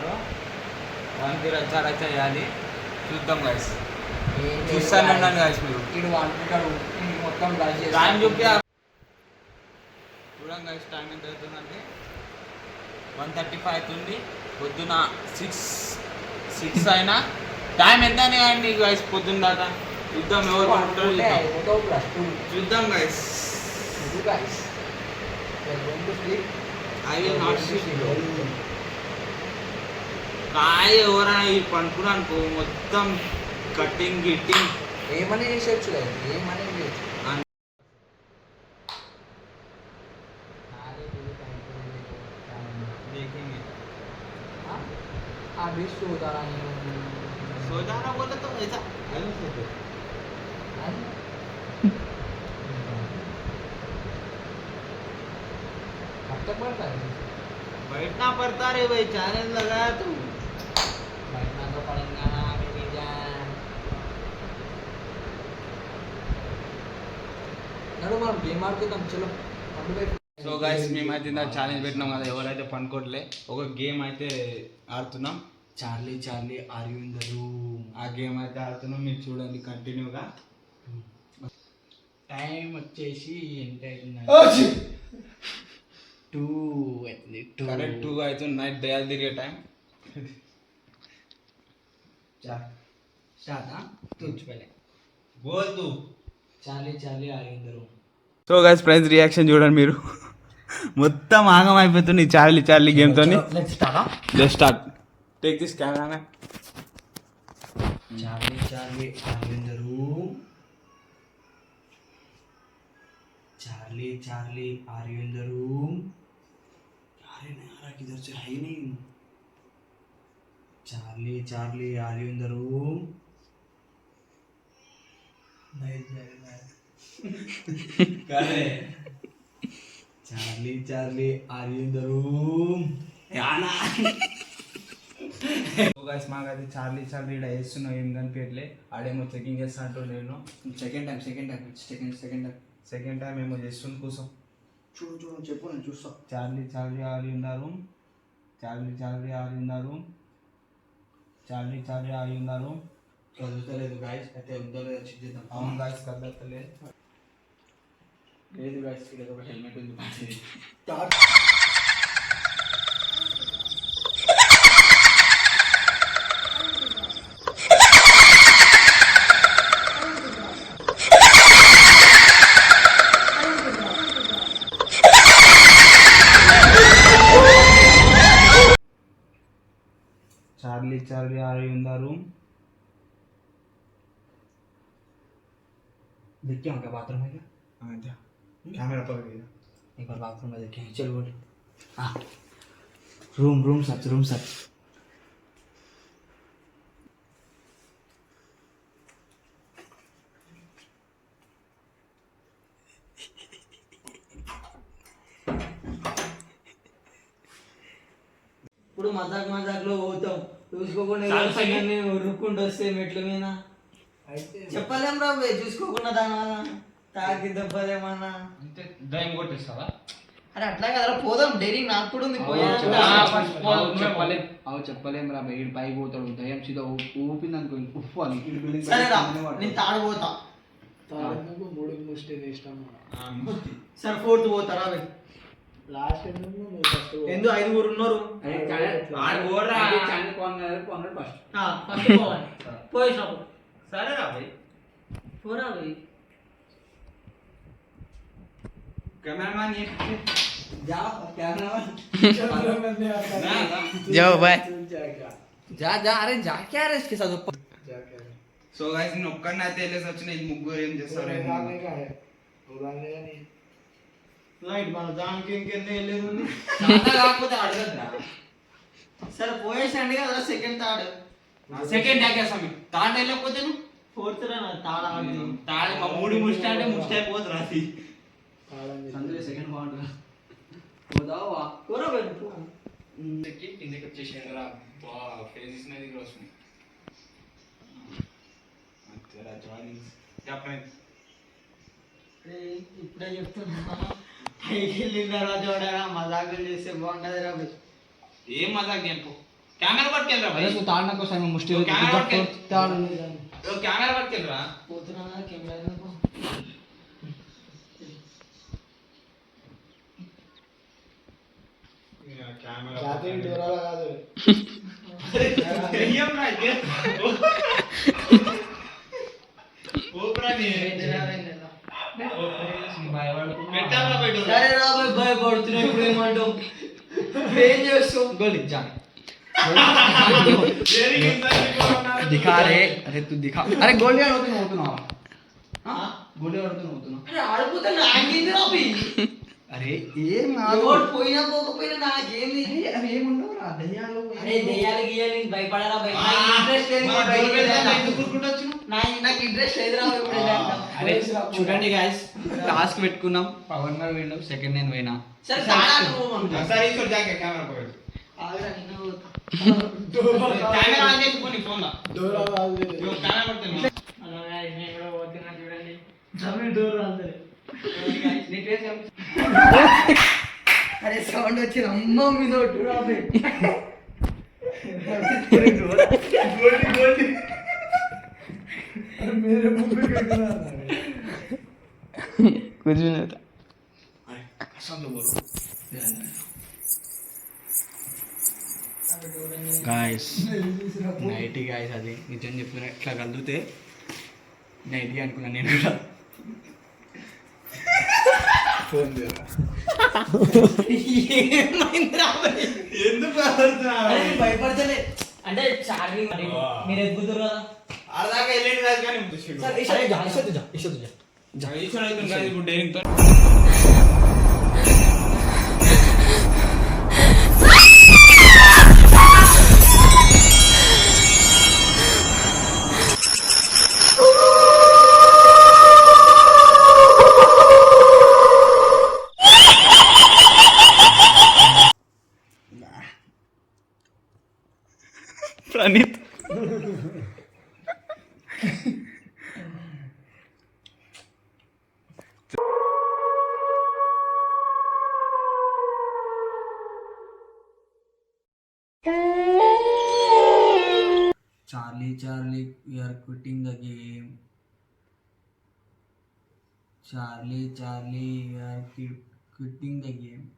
ఉన్నారు. వానికి రచ్చ రచ్చ చేయాలి. చూద్దాం గైస్. చూస్తానే ఉన్నాను గైస్. మీరు ఇడు అనుకుంటాడు మొత్తం టైం చూపి చూడండి గైస్. టైం ఎంత అవుతుందంటే 1:35 అవుతుంది. పొద్దున 6 అయినా టైం ఎంత అండి గైస్ పొద్దున్న దాకా. చూద్దాం ఎవరు చూద్దాం గైస్. ఐ విల్ నాట్ కాయ ఎవరైనా ఈ పనుకున్నా అనుకో మొత్తం కటింగ్ గిట్టింగ్ ఏమని చేసేయచ్చు కదా, ఏమని చేయొచ్చు. अभी सोदारा बोले तो ऐसा कब तक पड़ता है? बैठना पड़ता रे भाई. चैनल लगाया तू. बैठना तो पड़ेगा ना मेरी जान. नडो మనం గేమ్ ఆడుకుందాం. చలో సో గైస్ మేమైతే ఇంత ఛాలెంజ్ పెట్టినాం కదా. ఎవరైతే పనుకోవట్లే ఒక గేమ్ అయితే ఆడుతున్నాం. Charlie Charlie are you in the room. ఆ గేమ్ అయితే ఆడుతున్నాం. మీరు చూడండి కంటిన్యూగా. టైం వచ్చేసి ఎంత అయింది? 2 కరెక్ట్ 2 అవుతుంది. నైట్ దయాలు తిరిగే టైం. స్టార్ట్ తుచ్ పహలే బోల్ తూ. Charlie Charlie are you in the room. So guys friends reaction చూడండి మీరు. మొత్తం ఆగం అయిపోతుంది చార్లీ చార్లీ గేమ్ తోని. Let's start. Take this camera man. Charlie Charlie are you in the room. Charlie Charlie are you in the room. अरे यार किधर से है ही नहीं. Charlie Charlie are you in the room. नहीं करे. Charlie Charlie are you in the room. याना గైస్ మాకైతే చార్లీ చార్లీ ఇక్కడ వేస్తున్నావు ఏం కనిపించట్లే. ఆడేమో చెకింగ్ చేస్తా అంటూ నేను సెకండ్ టైం ఏమో చేస్తుంది కూర్చో. చూడు చెప్పు నేను చూస్తా. Charlie Charlie are you in the room. Charlie Charlie are you in the room. Charlie Charlie are you in the room. కదులుతలేదు గాయస్. అయితే ఉందో లేదో చెక్ చేద్దాం. అవును గాయస్ కదలట్లేదు. లేదు గాయస్ ఇక్కడ ఒక హెల్మెట్ ఉంది. Charlie Charlie are you in the room. देख क्या होगा बाथरूम है क्या? हाँ जा कैमरा पकड़ लिया. एक बार बाथरूम में देखें. चल बोल. हाँ रूम सर्च. ఇప్పుడు మజాక్లో పోతాం చూసుకోకుండా ఉరుక్కుంటూ వస్తే మెట్ల మీద చెప్పలేం రా చూసుకోకుండా దాని వల్ల తాకి దెబ్బలేమన్నా దయ్యం కొట్టేస్తావా? అరే అట్లా కదా పోదాం. డైరీ నాకు కూడా ఉంది. చెప్పలేం రా వీడు పైకి పోతాడు. దయ్యం సీదా ఊపింది అనుకో ఉప్పు అని. నేను తాడిపోతా. 3 ఇష్టం. సరే 4th పోతారా? లాస్ట్ ఎందు 5 ఉన్నారు. పోయేసాము. సరే రా భాయ్ పోరా భాయ్. कैमरामैन ये जाओ कैमरामैन जाओ भाई जा अरे जा क्या रे इसके साथ ऊपर. సో గైస్ నేను ఒక్కడిని అయితే వెళ్ళేసి వచ్చిన. ఈ ముగ్గురు ఏం చేస్తారు? లైట్ మన దానికి ఇంకెళ్ళి వెళ్ళేది కాకపోతే అడగద్దా. సరే పోయేసండి కదా సెకండ్ థర్డ్. సెకండ్ యాకేసామి థర్డ్ వెళ్ళకపోతే నువ్వు 4th రా తాళ తాళ మా మూడి ముష్టి అంటే ముష్టి అయిపోతుంది రాసి. అందులో సెకండ్ బాగుంటుంది. పోదావా కూర వెళ్ళి కిందకి వచ్చేసాడు రా. ఫేజెస్ మీద దగ్గర వస్తుంది. ఇప్పుడే చెప్తున్నా పైకి వెళ్ళిందా చూడరా మజాకులు చేస్తే బాగుంటది రా. ఏం మజాక్ చెప్పు. కెమెరా పట్టుకెళ్ళరా अरे तू ताड़ना को साइड में मुश्किल है कैमरा पकड़ के- ताड़ కెమెరా పట్టుకెళ్ళరా పోతున్నా కెమెరా जाते ही डोरा लगा दे సరే రా భయ్ భయపడుతున్నా ఇప్పుడు ఏమంటావు ఏం చేస్తావు गोली जा दिखा रे अरे तू दिखा अरे गोली आडतो ना हां गोली आडतो ना అరే ఆడిపోతే నాకేంది రా భయ్ अरे ఏం కాదు ఎవరు పోయినా పోకపోయినా నాకేంది అవి ఏముండవు రా దయ్యాలు అరే దెయ్యాలు గీయాలి భయపడరా భయ్ నాకు ఇంట్రెస్ట్ లేదు నాకు ఇంట్రెస్ట్ లేదురా ఇప్పుడు అరే చూడండి గైస్ టాస్క్ పెట్టుకున్నాం పవన్ గారు విండు సెకండ్ నేను పోయినా సరే చాలా అనుభవం సరే ఇక్కడ జాకే కెమెరా పక్కడు ఆగరా నిన్ను కెమెరా ఆన్ చేసి పోనీ ఫోన్ లా డోరా రాదు కెమెరా పట్టుకెళ్ళరా హలో గైస్ నేను కూడా పోతున్నా చూడండి జమీన్ డోర్ రాలేదు నీ ఫేస్ అరే సౌండ్ వచ్చిన అమ్మ మీద ఒట్టు రాబే कुछ भी नहीं होता गाइस నైటీ గాయస్ అది నిజం చెప్తున్నా ఇట్లా కలుగుతే నైటీ అనుకున్నాను నేను కూడా ఏమైంది రాబే ఎందుకు భయపడుతున్నావు భయపడతలే అంటే చార్జింగ్ మీరు ఎదుగుతారు కదా ఆడదాకా వెళ్ళేది కాదు కానీ చూడు. అరే జా ఇషత్ జా ఈశ్వర్ అయితే కాదు ఇప్పుడు డైరింగ్ తో प्रणीत Charlie, we are quitting the game. Charlie, we are quitting the game.